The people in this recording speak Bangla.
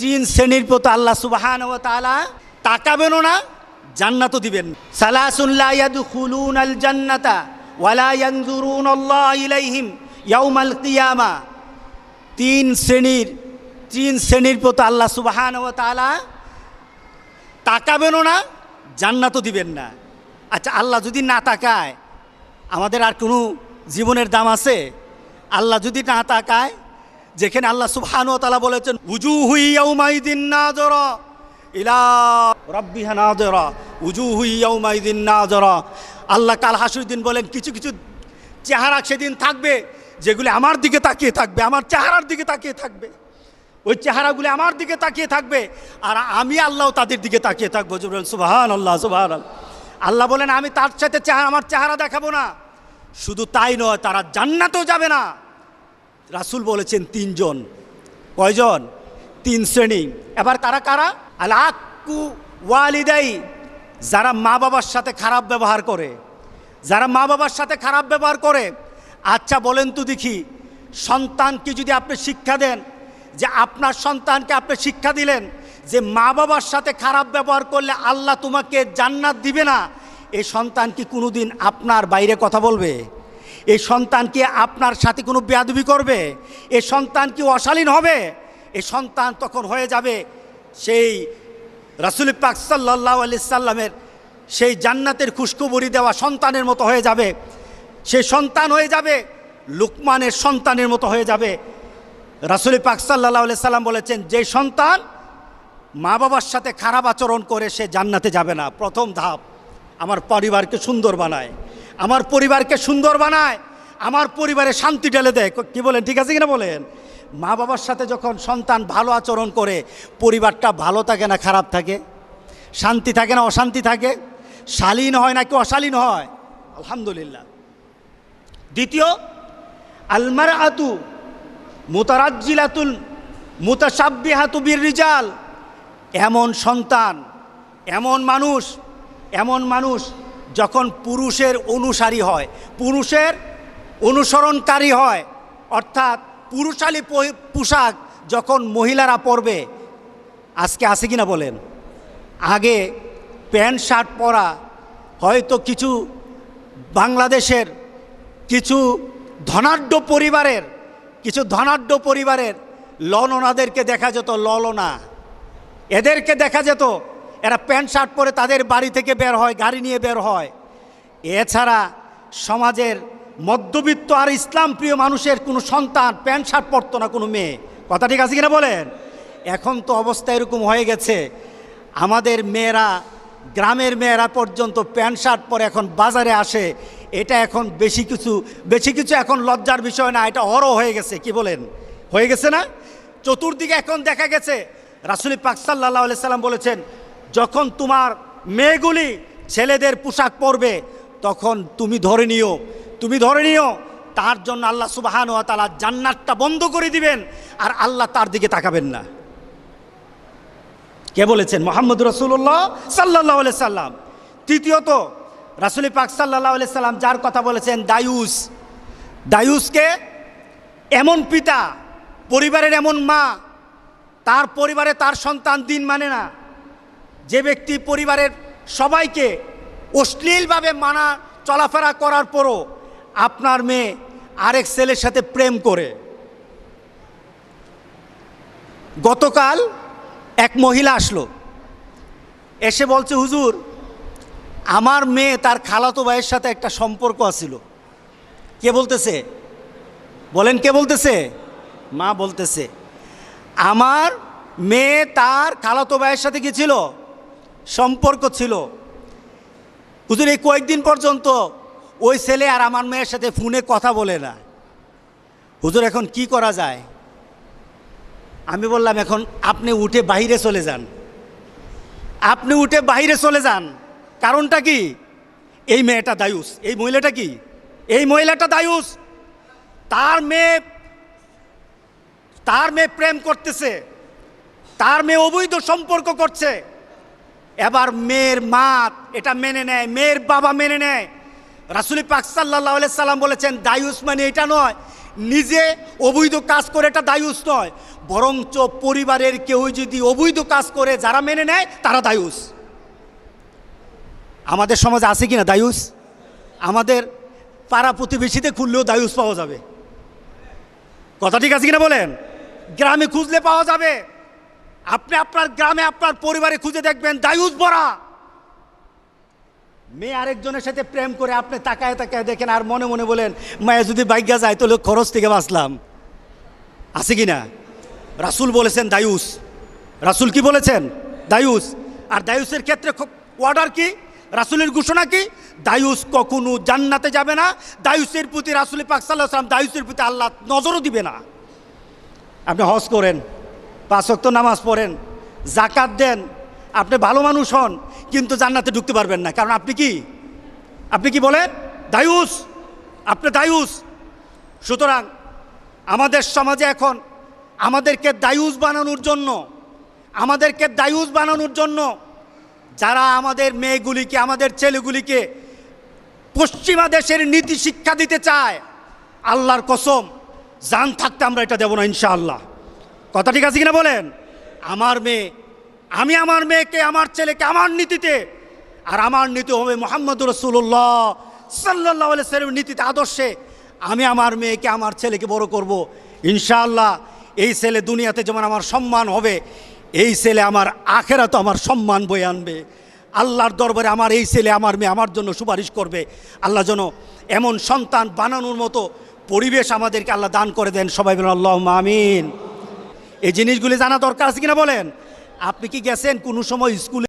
তিন শ্রেণীর প্রতি আল্লাহ সুবহানাহু ওয়া তাআলা তাকাবেনও না, জান্নাতও দিবেন। সালাসুন লা ইয়াদখুলুনাল জান্নাতা ওয়া লা ইয়ানজুরুনাল্লাহু ইলাইহিম ইয়াউমাল কিয়ামা। তিন শ্রেণীর প্রতি আল্লাহ সুবহানাহু ওয়া তাআলা তাকাবেনও না, জান্নাতও দিবেন না। আচ্ছা, আল্লাহ যদি না তাকায় আমাদের আর কোনো জীবনের দাম আছে? আল্লাহ যদি না তাকায়, যেখানে আল্লাহ সুবহানাহু ওয়া তাআলা বলেছেন উজুহু ইয়াউমাইদিন নাযিরা ইলা রাব্বিহা নাযিরা, উজুহু ইয়াউমাইদিন নাযিরা। আল্লাহ কাল হাসরের দিন বলেন কিছু কিছু চেহারা সেদিন থাকবে যেগুলি আমার দিকে তাকিয়ে থাকবে, আমার চেহারার দিকে তাকিয়ে থাকবে। ওই চেহারাগুলি আমার দিকে তাকিয়ে থাকবে আর আমি আল্লাহ তাদের দিকে তাকিয়ে থাকবো। সুবহানাল্লাহ, সুবহানাল্লাহ। আল্লাহ বলেন আমি তার সাথে আমার চেহারা দেখাবো না। শুধু তাই নয়, তারা জান্নাতেও যাবে না। রাসূল বলেছেন তিনজন। কয়জন? তিন শ্রেণী। এবার কারা কারা? আল আক্কু ওয়ালিদাই, যারা মা বাবার সাথে খারাপ ব্যবহার করে, যারা মা বাবার সাথে খারাপ ব্যবহার করে। আচ্ছা বলেন তো দেখি, সন্তানকে যদি আপনি শিক্ষা দেন, যে আপনার সন্তানকে আপনি শিক্ষা দিলেন যে মা বাবার সাথে খারাপ ব্যবহার করলে আল্লাহ তোমাকে জান্নাত দিবে না, এই সন্তান কি কোনোদিন আপনার বাইরে কথা বলবে? এই সন্তান কি আপনার সাথে কোনো বেয়াদবি করবে? এই সন্তান কি অশালীন হবে? এই সন্তান তখন হয়ে যাবে সেই রাসূল পাক সাল্লাল্লাহু আলাইহি সাল্লামের সেই জান্নাতের খুশখবরি দেওয়া সন্তানের মতো হয়ে যাবে। সেই সন্তান হয়ে যাবে লুকমানের সন্তানের মতো হয়ে যাবে। রাসূল পাক সাল্লাল্লাহু আলাইহি সাল্লাম বলেছেন যে সন্তান মা বাবার সাথে খারাপ আচরণ করে সে জান্নাতে যাবে না। প্রথম ধাপ, আমার পরিবারকে সুন্দর বানায়, আমার পরিবারকে সুন্দর বানায়, আমার পরিবারে শান্তি ঢেলে দেয়। কি বলেন, ঠিক আছে কিনা বলেন? মা বাবার সাথে যখন সন্তান ভালো আচরণ করে পরিবারটা ভালো থাকে না খারাপ থাকে? শান্তি থাকে না অশান্তি থাকে? শালীন হয় নাকি অশালীন হয়? আলহামদুলিল্লাহ। দ্বিতীয়, আল মারআতু মুতারাজ্জিলাতুল মুতাশাব্বিহাতু বিররিজাল। এমন সন্তান, এমন মানুষ যখন পুরুষের অনুসারী হয়, পুরুষের অনুসরণকারী হয়, অর্থাৎ পুরুষালী পোশাক যখন মহিলারা পরবে, আজকে আছে কিনা বলেন? আগে প্যান্ট শার্ট পরা হয়তো কিছু বাংলাদেশের কিছু ধনাঢ্য পরিবারের ললনাদেরকে দেখা যেত, ললনা এদেরকে দেখা যেত, এরা প্যান্ট শার্ট পরে তাদের বাড়ি থেকে বের হয়, গাড়ি নিয়ে বের হয়। এছাড়া সমাজের মধ্যবিত্ত আর ইসলাম প্রিয় মানুষের কোনো সন্তান প্যান্ট শার্ট পরতো না, কোনো মেয়ে। কথা ঠিক আছে কিনা বলেন? এখন তো অবস্থা এরকম হয়ে গেছে, আমাদের মেয়েরা, গ্রামের মেয়েরা পর্যন্ত প্যান্ট শার্ট পরে এখন বাজারে আসে। এটা এখন বেশি কিছু এখন লজ্জার বিষয় না, এটা অরও হয়ে গেছে। কি বলেন, হয়ে গেছে না? চতুর্দিকে এখন দেখা গেছে। রাসূল পাক সাল্লাল্লাহু আলাইহি সাল্লাম বলেছেন যখন তোমার মেয়েগুলি ছেলেদের পোশাক পরবে তখন তুমি ধরে নিও তার জন্য আল্লাহ সুবহানাহু ওয়া তাআলা জান্নাতটা বন্ধ করে দিবেন আর আল্লাহ তার দিকে তাকাবেন না। কে বলেছেন? মুহাম্মদ রাসূলুল্লাহ সাল্লাল্লাহু আলাইহি সাল্লাম। তৃতীয়ত, রাসূল পাক সাল্লাল্লাহু আলাইহি সাল্লাম যার কথা বলেছেন দায়ুসকে এমন পিতা, পরিবারের এমন মা, তার পরিবারে তার সন্তান দিন মানে না, যে ব্যক্তি পরিবারের সবাইকে অশ্লীলভাবে মানা চলাফেরা করার পরও আপনার মেয়ে আরেক ছেলের সাথে প্রেম করে। গতকাল এক মহিলা আসলো, এসে বলছে হুজুর আমার মেয়ে তার খালাতো ভাইয়ের সাথে একটা সম্পর্ক আছিল। কে বলতেছে? বলেন কে বলতেছে? মা বলতেছে আমার মেয়ে তার খালাতো ভাইয়ের সাথে কি ছিল? সম্পর্ক ছিল। হুজুর এই কয়েকদিন পর্যন্ত ওই ছেলে আর আমার মেয়ের সাথে ফোনে কথা বলে না। হুজুর এখন কি করা যায়? আমি বললাম এখন আপনি উঠে বাইরে চলে যান। কারণটা কি? এই মেয়েটা দায়ুস, এই মহিলাটা দায়ুস। তার মেয়ে প্রেম করতেছে, তার মেয়ে অবৈধ সম্পর্ক করছে। এবার মেয়ের মা এটা মেনে নেয়, মেয়ের বাবা মেনে নেয়। রাসূল পাক সাল্লাল্লাহু আলাইহি সাল্লাম বলেছেন দায়ুস মানে এটা নয় নিজে অবৈধ কাজ করে, এটা দায়ুস নয়, বরঞ্চ পরিবারের কেউ যদি অবৈধ কাজ করে যারা মেনে নেয় তারা দায়ুস। আমাদের সমাজে আছে কিনা দায়ুস? আমাদের পাড়া প্রতিবেশীতে খুললেও দায়ুস পাওয়া যাবে। কথা ঠিক আছে কিনা বলেন? গ্রামে খুঁজলে পাওয়া যাবে। আপনি আপনার গ্রামে আপনার পরিবারে খুঁজে দেখবেন দায়ুস ভরা। মেয়ে আরেকজনের সাথে প্রেম করে আপনি তাকায় তাকায় দেখেন আর মনে মনে বলেন মায়া যদি বাইগা যায় তাহলে খরচ থেকে বাঁচলাম। আছে কিনা? রাসূল বলেছেন দায়ুস। রাসূল কি বলেছেন? দায়ুস। আর দায়ুসের ক্ষেত্রে অর্ডার কি? রাসূলের ঘোষণা কি? দায়ুস কখনো জান্নাতে যাবে না। দায়ুসের প্রতি রাসূল পাক সাল্লাল্লাহু আলাইহি ওয়াসাল্লাম দায়ুসের প্রতি আল্লাহ নজরও দিবে না। আপনি হজ করেন, 5 ওয়াক্ত নামাজ পড়েন, যাকাত দেন, আপনি ভালো মানুষ হন, কিন্তু জান্নাতে ঢুকতে পারবেন না। কারণ আপনি কি বলেন? দায়ুস। আপনি দায়ুস। সুতরাং আমাদের সমাজে এখন আমাদেরকে দায়ুস বানানোর জন্য যারা আমাদের মেয়েগুলিকে, আমাদের ছেলেগুলিকে পশ্চিমা দেশের নীতি শিক্ষা দিতে চায়, আল্লাহর কসম জান থাকতে আমরা এটা দেব না ইনশাআল্লাহ। কথা ঠিক আছে কিনা বলেন? আমি আমার মেয়েকে, আমার ছেলেকে আমার নীতিতে, আর আমার নীতি হবে মুহাম্মদুর রাসূলুল্লাহ সাল্লাল্লাহু আলাইহি ওয়াসাল্লামের নীতিতে, আদর্শে আমি আমার মেয়েকে, আমার ছেলেকে বড় করব ইনশাআল্লাহ। এই ছেলে দুনিয়াতে যেমন আমার সম্মান হবে, এই ছেলে আমার আখেরাতে আমার সম্মান বয়ে আনবে। আল্লাহর দরবারে আমার এই ছেলে, আমার মেয়ে আমার জন্য সুপারিশ করবে। আল্লাহ যেন এমন সন্তান বানানোর মতো পরিবেশ আমাদেরকে আল্লাহ দান করে দেন। সবাই বলেন আল্লাহুম্মা আমিন। এই জিনিসগুলি জানা দরকার আছে কিনা বলেন? আপনি কি গেছেন কোনো সময় স্কুলে?